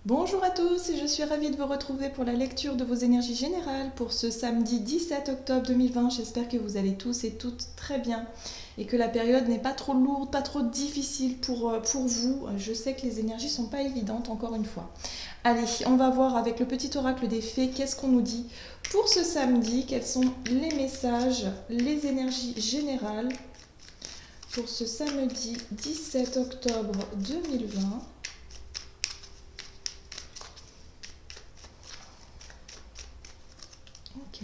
Bonjour à tous, je suis ravie de vous retrouver pour la lecture de vos énergies générales pour ce samedi 17 octobre 2020. J'espère que vous allez tous et toutes très bien et que la période n'est pas trop lourde, pas trop difficile pour vous. Je sais que les énergies ne sont pas évidentes encore une fois. Allez, on va voir avec le petit oracle des fées qu'est-ce qu'on nous dit pour ce samedi, quels sont les messages, les énergies générales pour ce samedi 17 octobre 2020. Ok.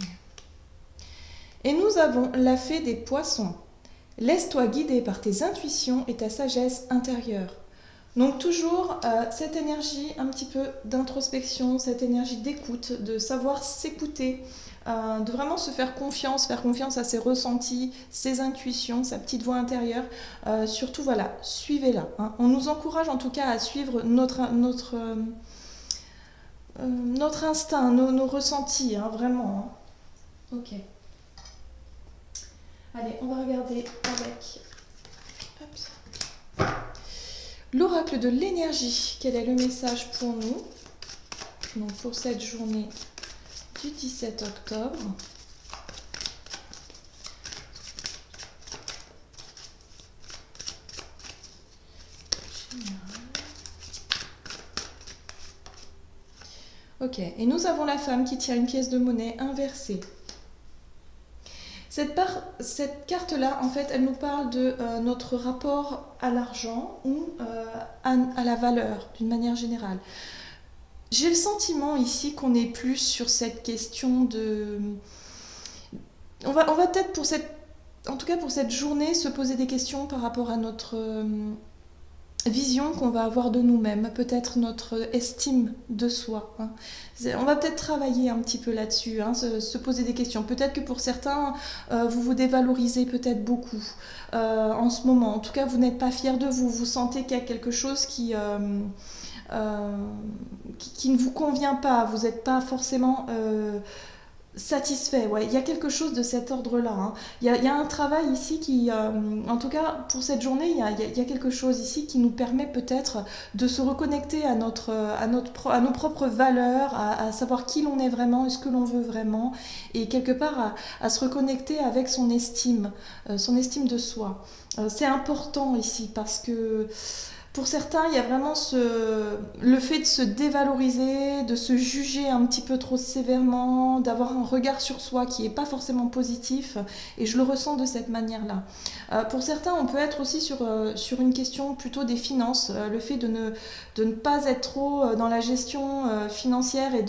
Et nous avons la fée des poissons. Laisse-toi guider par tes intuitions et ta sagesse intérieure. Donc toujours cette énergie un petit peu d'introspection, cette énergie d'écoute, de savoir s'écouter, de vraiment se faire confiance à ses ressentis, ses intuitions, sa petite voix intérieure. Surtout voilà, suivez-la. Hein. On nous encourage en tout cas à suivre notre instinct, nos ressentis, hein, vraiment. Hein. Ok. Allez, on va regarder avec l'oracle de l'énergie. Quel est le message pour nous? Donc pour cette journée du 17 octobre. Ok, et nous avons la femme qui tient une pièce de monnaie inversée. Cette carte-là, en fait, elle nous parle de notre rapport à l'argent ou à la valeur, d'une manière générale. J'ai le sentiment ici qu'on est plus sur cette question de... On va peut-être en tout cas pour cette journée, se poser des questions par rapport à notre vision qu'on va avoir de nous-mêmes, peut-être notre estime de soi. Hein. On va peut-être travailler un petit peu là-dessus, hein, se poser des questions. Peut-être que pour certains, vous vous dévalorisez peut-être beaucoup en ce moment. En tout cas, vous n'êtes pas fier de vous. Vous sentez qu'il y a quelque chose qui ne vous convient pas. Vous n'êtes pas forcément... satisfait, ouais. Il y a quelque chose de cet ordre-là. Hein. Il y a un travail ici qui, en tout cas pour cette journée, il y a quelque chose ici qui nous permet peut-être de se reconnecter à nos propres valeurs, à savoir qui l'on est vraiment et ce que l'on veut vraiment, et quelque part à se reconnecter avec son estime de soi. C'est important ici parce que pour certains, il y a vraiment le fait de se dévaloriser, de se juger un petit peu trop sévèrement, d'avoir un regard sur soi qui n'est pas forcément positif, et je le ressens de cette manière-là. Pour certains, on peut être aussi sur une question plutôt des finances, le fait de ne pas être trop dans la gestion financière et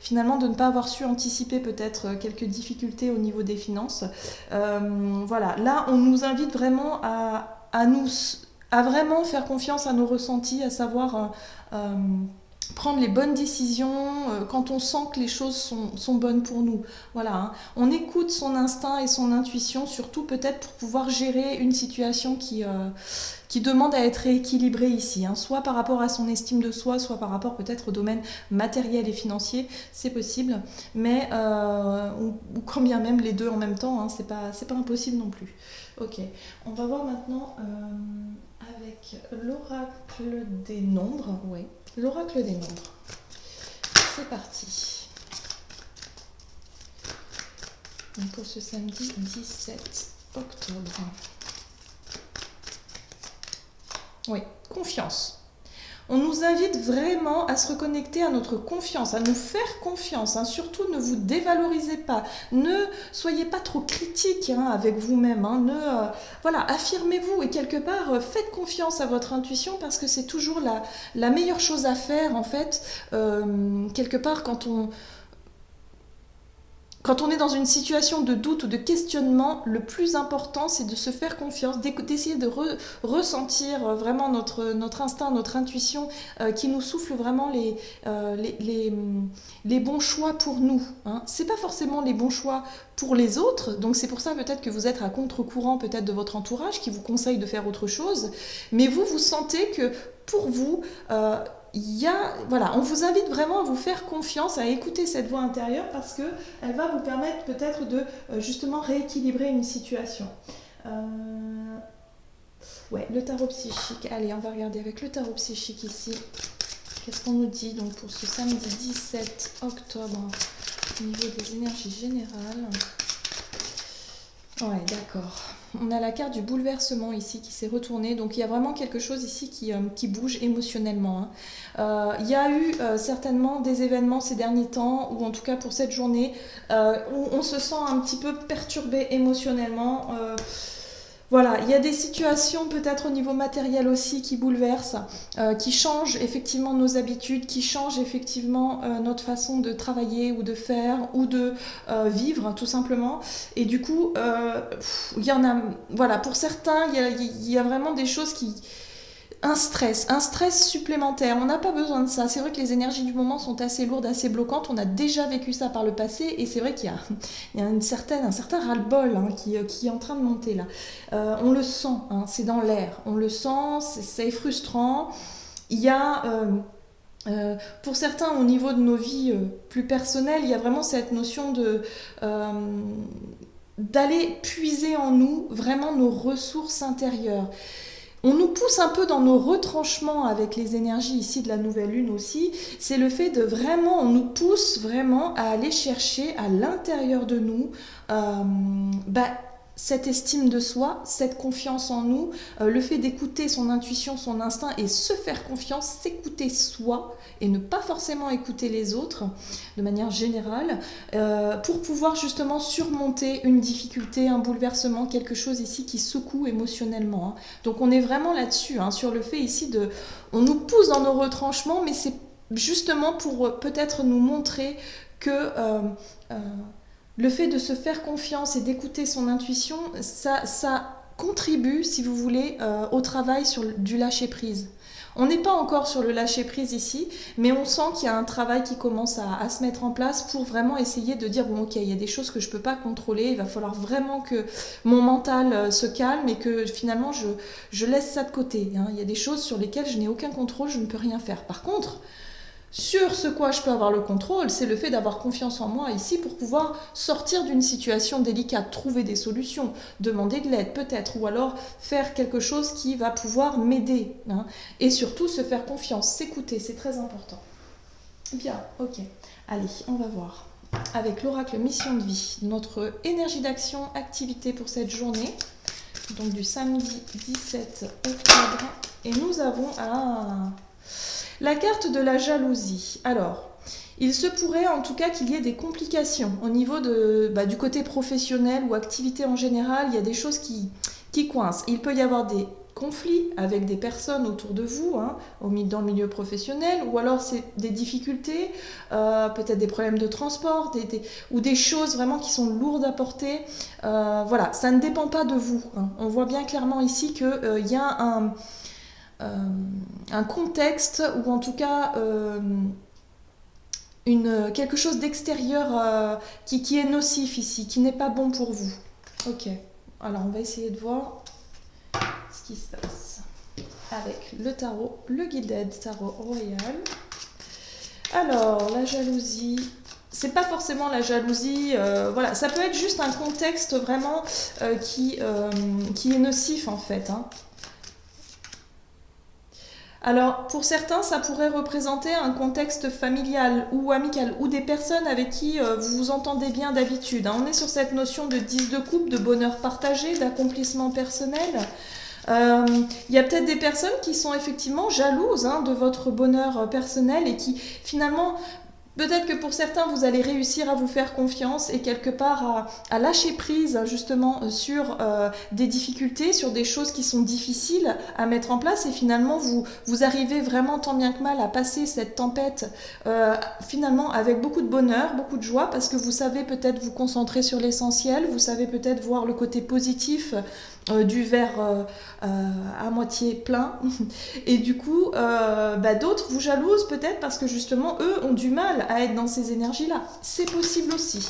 finalement de ne pas avoir su anticiper peut-être quelques difficultés au niveau des finances. Voilà, là, on nous invite vraiment à vraiment faire confiance à nos ressentis, à savoir prendre les bonnes décisions quand on sent que les choses sont bonnes pour nous. Voilà, hein. On écoute son instinct et son intuition, surtout peut-être pour pouvoir gérer une situation qui demande à être rééquilibrée ici, hein, soit par rapport à son estime de soi, soit par rapport peut-être au domaine matériel et financier, c'est possible, mais ou quand bien même les deux en même temps, hein, c'est pas impossible non plus. Ok, on va voir maintenant avec l'oracle des nombres. Oui, l'oracle des nombres. C'est parti. Donc pour ce samedi 17 octobre. Oui, confiance. On nous invite vraiment à se reconnecter à notre confiance, à nous faire confiance. Hein. Surtout, ne vous dévalorisez pas. Ne soyez pas trop critique hein, avec vous-même. Hein. Voilà, affirmez-vous et quelque part, faites confiance à votre intuition parce que c'est toujours la meilleure chose à faire en fait. Quelque part, quand on est dans une situation de doute ou de questionnement, le plus important, c'est de se faire confiance, d'essayer de ressentir vraiment notre instinct, notre intuition qui nous souffle vraiment les bons choix pour nous. Hein. C'est pas forcément les bons choix pour les autres, donc c'est pour ça peut-être que vous êtes à contre-courant peut-être de votre entourage qui vous conseille de faire autre chose, mais vous sentez que pour vous, voilà, on vous invite vraiment à vous faire confiance, à écouter cette voix intérieure parce qu'elle va vous permettre peut-être de justement rééquilibrer une situation. Ouais, le tarot psychique. Allez, on va regarder avec le tarot psychique ici. Qu'est-ce qu'on nous dit donc pour ce samedi 17 octobre au niveau des énergies générales? Ouais, d'accord. On a la carte du bouleversement ici qui s'est retournée. Donc il y a vraiment quelque chose ici qui bouge émotionnellement, hein. Il y a eu certainement des événements ces derniers temps, ou en tout cas pour cette journée, où on se sent un petit peu perturbé émotionnellement. Voilà, il y a des situations peut-être au niveau matériel aussi qui bouleversent, qui changent effectivement nos habitudes, qui changent effectivement notre façon de travailler ou de faire ou de vivre tout simplement. Et du coup, il y en a, voilà, pour certains, il y a vraiment des choses qui, un stress supplémentaire. On n'a pas besoin de ça. C'est vrai que les énergies du moment sont assez lourdes, assez bloquantes. On a déjà vécu ça par le passé et c'est vrai qu'il y a, un certain ras-le-bol, hein, qui est en train de monter là. On le sent, hein, c'est dans l'air. On le sent, c'est frustrant. Il y a... pour certains, au niveau de nos vies plus personnelles, il y a vraiment cette notion de... d'aller puiser en nous vraiment nos ressources intérieures. On nous pousse un peu dans nos retranchements avec les énergies ici de la nouvelle lune aussi. C'est le fait de vraiment, on nous pousse vraiment à aller chercher à l'intérieur de nous cette estime de soi, cette confiance en nous, le fait d'écouter son intuition, son instinct et se faire confiance, s'écouter soi et ne pas forcément écouter les autres de manière générale, pour pouvoir justement surmonter une difficulté, un bouleversement, quelque chose ici qui secoue émotionnellement, hein. Donc on est vraiment là-dessus, hein, sur le fait ici de... On nous pousse dans nos retranchements, mais c'est justement pour peut-être nous montrer que... le fait de se faire confiance et d'écouter son intuition, ça contribue, si vous voulez, au travail sur du lâcher-prise. On n'est pas encore sur le lâcher-prise ici, mais on sent qu'il y a un travail qui commence à se mettre en place pour vraiment essayer de dire, bon ok, il y a des choses que je ne peux pas contrôler, il va falloir vraiment que mon mental se calme et que finalement je laisse ça de côté, hein. Il y a des choses sur lesquelles je n'ai aucun contrôle, je ne peux rien faire. Par contre, sur ce quoi je peux avoir le contrôle, c'est le fait d'avoir confiance en moi ici pour pouvoir sortir d'une situation délicate, trouver des solutions, demander de l'aide peut-être, ou alors faire quelque chose qui va pouvoir m'aider, hein. Et surtout se faire confiance, s'écouter, c'est très important. Bien, ok. Allez, on va voir avec l'oracle mission de vie, notre énergie d'action, activité pour cette journée, donc du samedi 17 octobre. Et nous avons la carte de la jalousie. Alors, il se pourrait en tout cas qu'il y ait des complications au niveau du côté professionnel ou activité en général. Il y a des choses qui coincent. Il peut y avoir des conflits avec des personnes autour de vous, hein, dans le milieu professionnel, ou alors c'est des difficultés, peut-être des problèmes de transport, ou des choses vraiment qui sont lourdes à porter. Voilà, ça ne dépend pas de vous, hein. On voit bien clairement ici qu'il y a un contexte, ou en tout cas quelque chose d'extérieur qui est nocif ici, qui n'est pas bon pour vous. Ok, alors on va essayer de voir ce qui se passe avec le tarot, le Gilded Tarot Royal. Alors, la jalousie, c'est pas forcément la jalousie, voilà, ça peut être juste un contexte vraiment qui est nocif en fait, hein. Alors, pour certains, ça pourrait représenter un contexte familial ou amical, ou des personnes avec qui vous vous entendez bien d'habitude, hein. On est sur cette notion de 10 de couple, de bonheur partagé, d'accomplissement personnel. Il y a peut-être des personnes qui sont effectivement jalouses, hein, de votre bonheur personnel et qui finalement... Peut-être que pour certains, vous allez réussir à vous faire confiance et quelque part à lâcher prise justement sur des difficultés, sur des choses qui sont difficiles à mettre en place, et finalement vous arrivez vraiment tant bien que mal à passer cette tempête finalement avec beaucoup de bonheur, beaucoup de joie, parce que vous savez peut-être vous concentrer sur l'essentiel, vous savez peut-être voir le côté positif du verre à moitié plein, et du coup d'autres vous jalousent peut-être parce que justement eux ont du mal à être dans ces énergies-là. C'est possible aussi,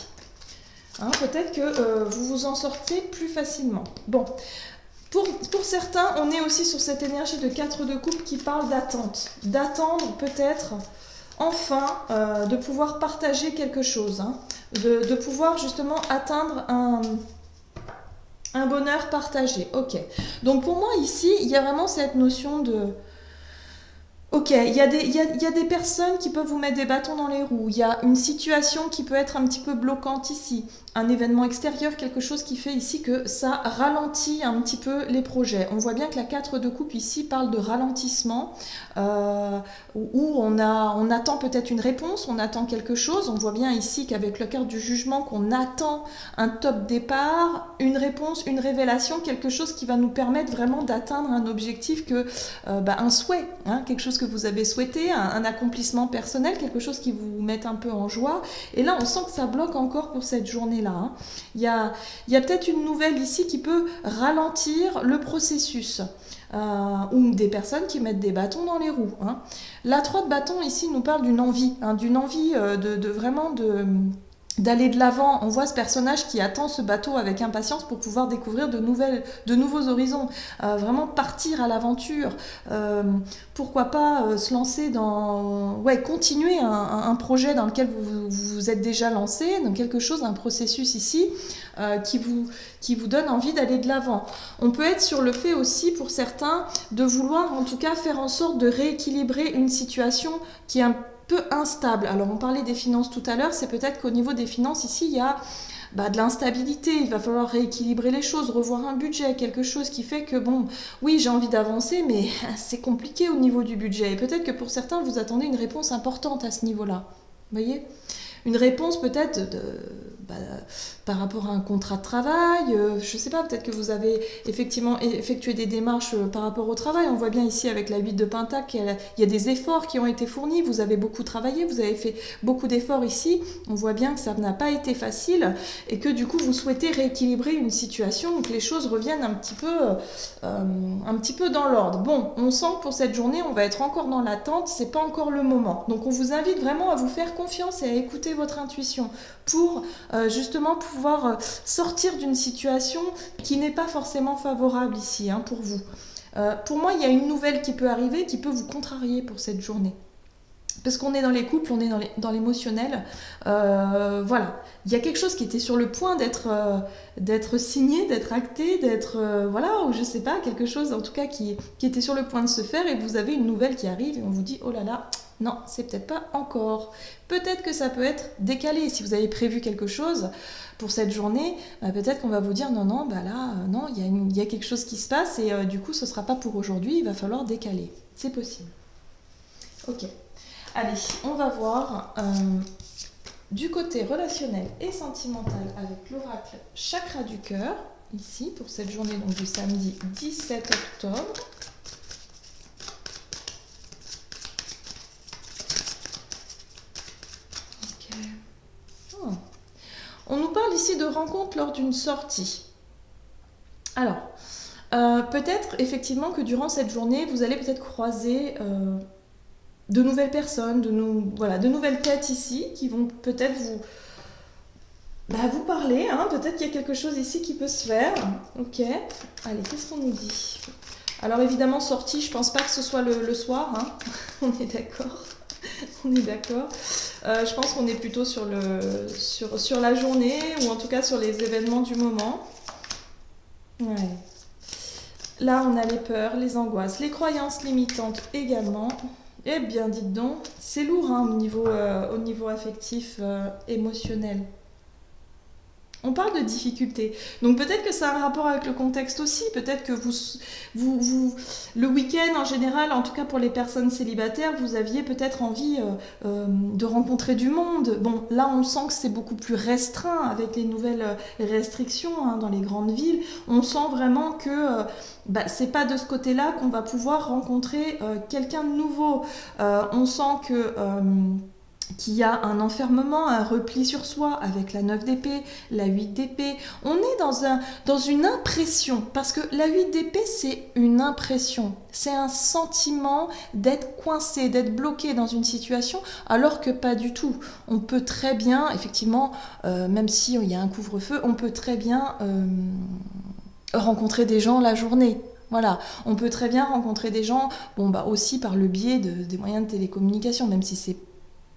hein, peut-être que vous vous en sortez plus facilement. Bon, pour certains, on est aussi sur cette énergie de 4 de coupe qui parle d'attente, d'attendre peut-être enfin de pouvoir partager quelque chose, hein, de pouvoir justement atteindre un bonheur partagé. Ok. Donc pour moi ici, il y a vraiment cette notion Ok, il y a des personnes qui peuvent vous mettre des bâtons dans les roues. Il y a une situation qui peut être un petit peu bloquante ici. Un événement extérieur, quelque chose qui fait ici que ça ralentit un petit peu les projets. On voit bien que la 4 de coupe ici parle de ralentissement, où on attend peut-être une réponse, on attend quelque chose. On voit bien ici qu'avec le carte du jugement, qu'on attend un top départ, une réponse, une révélation, quelque chose qui va nous permettre vraiment d'atteindre un objectif un souhait, hein, quelque chose que vous avez souhaité, un accomplissement personnel, quelque chose qui vous met un peu en joie. Et là, on sent que ça bloque encore pour cette journée-là. Hein. Il y a peut-être une nouvelle ici qui peut ralentir le processus. Ou des personnes qui mettent des bâtons dans les roues. Hein. La 3 de bâton ici nous parle d'une envie, hein, d'aller de l'avant. On voit ce personnage qui attend ce bateau avec impatience pour pouvoir découvrir de nouveaux horizons, vraiment partir à l'aventure. Pourquoi pas se lancer continuer un projet dans lequel vous êtes déjà lancé, dans quelque chose, un processus ici qui vous donne envie d'aller de l'avant. On peut être sur le fait aussi pour certains de vouloir en tout cas faire en sorte de rééquilibrer une situation qui est un peu instable. Alors on parlait des finances tout à l'heure, c'est peut-être qu'au niveau des finances ici il y a de l'instabilité, il va falloir rééquilibrer les choses, revoir un budget, quelque chose qui fait que oui j'ai envie d'avancer mais c'est compliqué au niveau du budget et peut-être que pour certains vous attendez une réponse importante à ce niveau-là. Vous voyez ? Une réponse peut-être par rapport à un contrat de travail, je ne sais pas, peut-être que vous avez effectivement effectué des démarches par rapport au travail. On voit bien ici avec la 8 de Pentacle qu'il y a des efforts qui ont été fournis, vous avez beaucoup travaillé, vous avez fait beaucoup d'efforts ici. On voit bien que ça n'a pas été facile et que du coup vous souhaitez rééquilibrer une situation, donc les choses reviennent un petit peu dans l'ordre. Bon, on sent que pour cette journée, on va être encore dans l'attente, c'est pas encore le moment. Donc on vous invite vraiment à vous faire confiance et à écouter votre intuition pour justement pouvoir sortir d'une situation qui n'est pas forcément favorable ici pour vous. Pour moi, il y a une nouvelle qui peut arriver, qui peut vous contrarier pour cette journée. Parce qu'on est dans les couples, on est dans l'émotionnel. Voilà. Il y a quelque chose qui était sur le point d'être signé, d'être acté, ou je sais pas, quelque chose en tout cas qui était sur le point de se faire et vous avez une nouvelle qui arrive et on vous dit, oh là là, non, c'est peut-être pas encore. Peut-être que ça peut être décalé. Si vous avez prévu quelque chose pour cette journée, peut-être qu'on va vous dire, non, non, non, il y a quelque chose qui se passe et du coup, ce sera pas pour aujourd'hui, il va falloir décaler. C'est possible. Ok. Allez, on va voir du côté relationnel et sentimental avec l'oracle Chakra du cœur, ici, pour cette journée donc, du samedi 17 octobre. Ok. Oh. On nous parle ici de rencontres lors d'une sortie. Alors, peut-être effectivement que durant cette journée, vous allez peut-être croiser de nouvelles personnes, de nouvelles têtes ici qui vont peut-être vous parler. Hein. Peut-être qu'il y a quelque chose ici qui peut se faire. Ok. Allez, qu'est-ce qu'on nous dit ? Alors évidemment, sortie, je pense pas que ce soit le soir. Hein. On est d'accord. On est d'accord. Je pense qu'on est plutôt sur la journée ou en tout cas sur les événements du moment. Ouais. Là, on a les peurs, les angoisses, les croyances limitantes également. Eh bien, dites donc, c'est lourd au niveau affectif, émotionnel. On parle de difficultés. Donc peut-être que ça a un rapport avec le contexte aussi. Peut-être que le week-end en général, en tout cas pour les personnes célibataires, vous aviez peut-être envie de rencontrer du monde. Bon, là on sent que c'est beaucoup plus restreint avec les nouvelles restrictions dans les grandes villes. On sent vraiment que c'est pas de ce côté-là qu'on va pouvoir rencontrer quelqu'un de nouveau. On sent que qu'il y a un enfermement, un repli sur soi avec la 9 d'épée, la 8 d'épée. On est dans une impression, parce que la 8 d'épée, c'est une impression. C'est un sentiment d'être coincé, d'être bloqué dans une situation, alors que pas du tout. On peut très bien, effectivement, même s'il y a un couvre-feu, on peut très bien rencontrer des gens la journée. Voilà, on peut très bien rencontrer des gens, aussi par le biais des moyens de télécommunication, même si c'est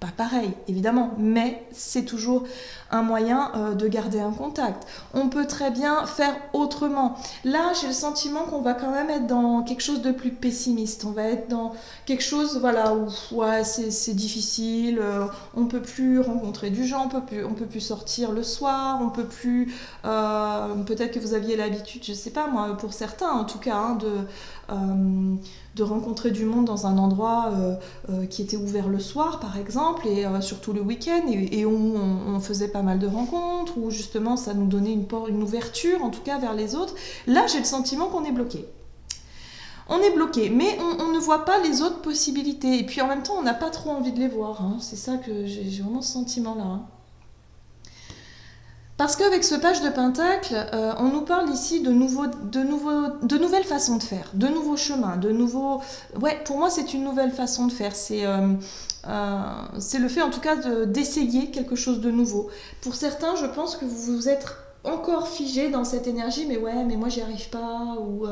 pas pareil, évidemment, mais c'est toujours un moyen de garder un contact. On peut très bien faire autrement. Là, j'ai le sentiment qu'on va quand même être dans quelque chose de plus pessimiste. On va être dans quelque chose, voilà, où ouais, c'est difficile, on peut plus rencontrer du gens, on peut plus sortir le soir, on peut plus... peut-être que vous aviez l'habitude, je sais pas moi, pour certains en tout cas, hein, de rencontrer du monde dans un endroit qui était ouvert le soir par exemple et surtout le week-end et où on faisait pas mal de rencontres où justement ça nous donnait une ouverture en tout cas vers les autres. Là j'ai le sentiment qu'on est bloqué. On est bloqué, mais on ne voit pas les autres possibilités. Et puis en même temps, on n'a pas trop envie de les voir. Hein. C'est ça que j'ai vraiment ce sentiment-là. Hein. Parce qu'avec ce page de Pentacle, on nous parle ici de nouvelles façons de faire, de nouveaux chemins, de nouveaux... Ouais, pour moi, c'est une nouvelle façon de faire. C'est le fait, en tout cas, d'essayer quelque chose de nouveau. Pour certains, je pense que vous êtes encore figé dans cette énergie, mais ouais, mais moi, j'y arrive pas, ou...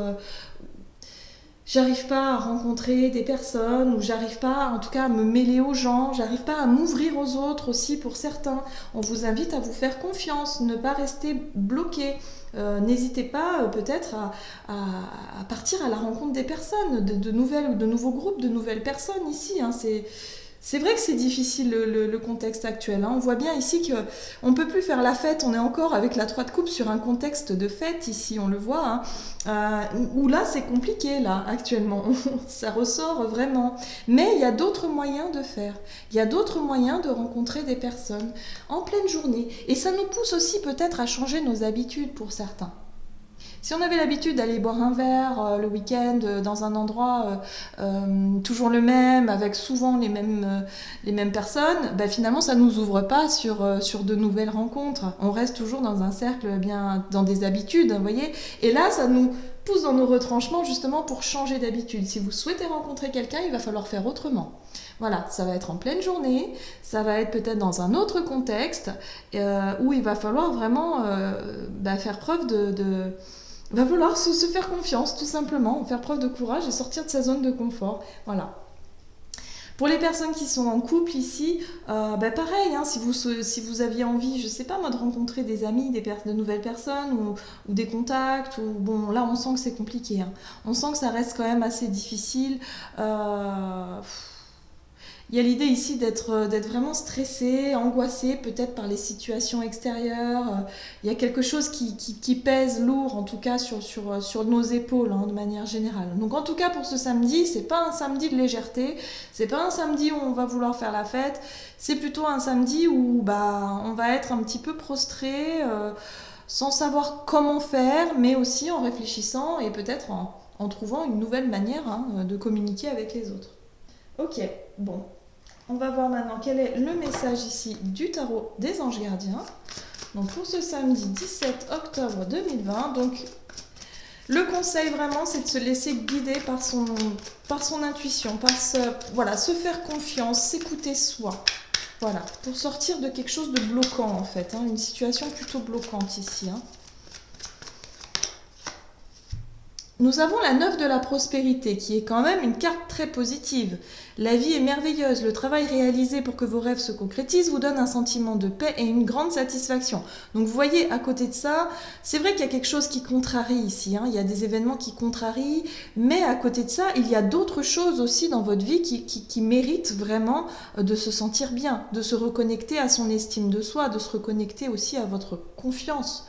j'arrive pas à rencontrer des personnes ou j'arrive pas en tout cas à me mêler aux gens, j'arrive pas à m'ouvrir aux autres aussi pour certains. On vous invite à vous faire confiance, ne pas rester bloqué. N'hésitez pas peut-être à partir à la rencontre des personnes, de nouveaux groupes, de nouvelles personnes ici. Hein, c'est vrai que c'est difficile le contexte actuel. Hein. On voit bien ici qu'on ne peut plus faire la fête. On est encore avec la 3 de coupe sur un contexte de fête ici, on le voit. Hein. Où là, c'est compliqué, là, actuellement. Ça ressort vraiment. Mais il y a d'autres moyens de faire. Il y a d'autres moyens de rencontrer des personnes en pleine journée. Et ça nous pousse aussi peut-être à changer nos habitudes pour certains. Si on avait l'habitude d'aller boire un verre le week-end dans un endroit toujours le même, avec souvent les mêmes personnes, bah, finalement ça ne nous ouvre pas sur de nouvelles rencontres. On reste toujours dans un cercle, bien dans des habitudes, vous voyez. Et là, ça nous pousse dans nos retranchements justement pour changer d'habitude. Si vous souhaitez rencontrer quelqu'un, il va falloir faire autrement. Voilà, ça va être en pleine journée, ça va être peut-être dans un autre contexte où il va falloir vraiment faire preuve va falloir se faire confiance, tout simplement, faire preuve de courage et sortir de sa zone de confort. Voilà. Pour les personnes qui sont en couple ici, pareil, hein, si vous aviez envie, je sais pas moi, de rencontrer des amis, de nouvelles personnes ou des contacts, ou bon, là on sent que c'est compliqué. Hein. On sent que ça reste quand même assez difficile. Il y a l'idée ici d'être vraiment stressé, angoissé peut-être par les situations extérieures. Il y a quelque chose qui pèse lourd en tout cas sur nos épaules hein, de manière générale. Donc en tout cas pour ce samedi, c'est pas un samedi de légèreté, c'est pas un samedi où on va vouloir faire la fête, c'est plutôt un samedi où on va être un petit peu prostré, sans savoir comment faire, mais aussi en réfléchissant et peut-être en trouvant une nouvelle manière hein, de communiquer avec les autres. Ok, bon. On va voir maintenant quel est le message ici du tarot des anges gardiens. Donc pour ce samedi 17 octobre 2020, donc le conseil vraiment c'est de se laisser guider par son intuition, se faire confiance, s'écouter soi. Voilà, pour sortir de quelque chose de bloquant en fait, hein, une situation plutôt bloquante ici. Hein. Nous avons la 9 de la prospérité, qui est quand même une carte très positive. La vie est merveilleuse, le travail réalisé pour que vos rêves se concrétisent vous donne un sentiment de paix et une grande satisfaction. Donc vous voyez, à côté de ça, c'est vrai qu'il y a quelque chose qui contrarie ici, hein. Il y a des événements qui contrarient, mais à côté de ça, il y a d'autres choses aussi dans votre vie qui méritent vraiment de se sentir bien, de se reconnecter à son estime de soi, de se reconnecter aussi à votre confiance.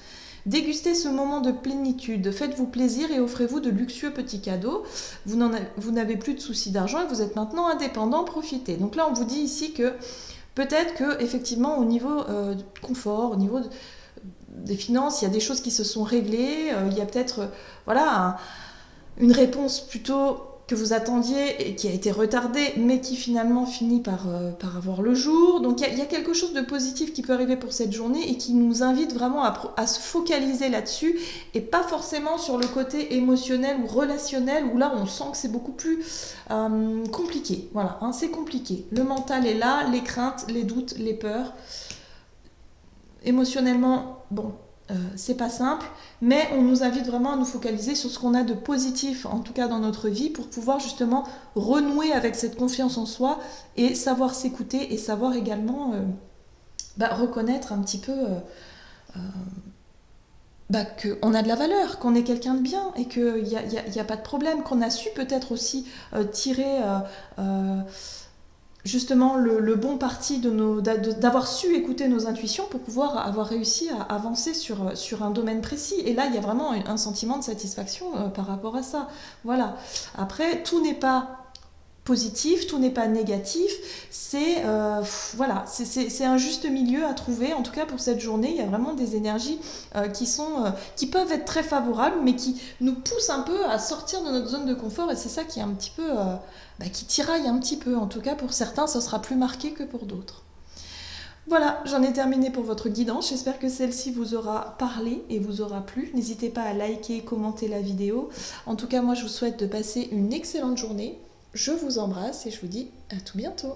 Dégustez ce moment de plénitude, faites-vous plaisir et offrez-vous de luxueux petits cadeaux. Vous n'avez plus de soucis d'argent et vous êtes maintenant indépendant, profitez. Donc là, on vous dit ici que peut-être que effectivement au niveau du confort, au niveau des finances, il y a des choses qui se sont réglées. Il y a peut-être une réponse plutôt que vous attendiez et qui a été retardée, mais qui finalement finit par avoir le jour. Donc il y a quelque chose de positif qui peut arriver pour cette journée et qui nous invite vraiment à se focaliser là-dessus et pas forcément sur le côté émotionnel ou relationnel où là on sent que c'est beaucoup plus compliqué. Voilà, hein, c'est compliqué. Le mental est là, les craintes, les doutes, les peurs. Émotionnellement, bon... c'est pas simple, mais on nous invite vraiment à nous focaliser sur ce qu'on a de positif, en tout cas dans notre vie, pour pouvoir justement renouer avec cette confiance en soi et savoir s'écouter et savoir également reconnaître un petit peu qu'on a de la valeur, qu'on est quelqu'un de bien et qu'il n'y a pas de problème, qu'on a su peut-être aussi tirer justement le bon parti d'avoir su écouter nos intuitions pour pouvoir avoir réussi à avancer sur un domaine précis. Et là, il y a vraiment un sentiment de satisfaction par rapport à ça. Voilà. Après, tout n'est pas positif, tout n'est pas négatif, voilà, c'est un juste milieu à trouver. En tout cas pour cette journée, il y a vraiment des énergies qui peuvent être très favorables, mais qui nous poussent un peu à sortir de notre zone de confort, et c'est ça qui est un petit peu, qui tiraille un petit peu. En tout cas pour certains, ça sera plus marqué que pour d'autres. Voilà, j'en ai terminé pour votre guidance. J'espère que celle-ci vous aura parlé et vous aura plu. N'hésitez pas à liker, commenter la vidéo. En tout cas, moi, je vous souhaite de passer une excellente journée. Je vous embrasse et je vous dis à tout bientôt.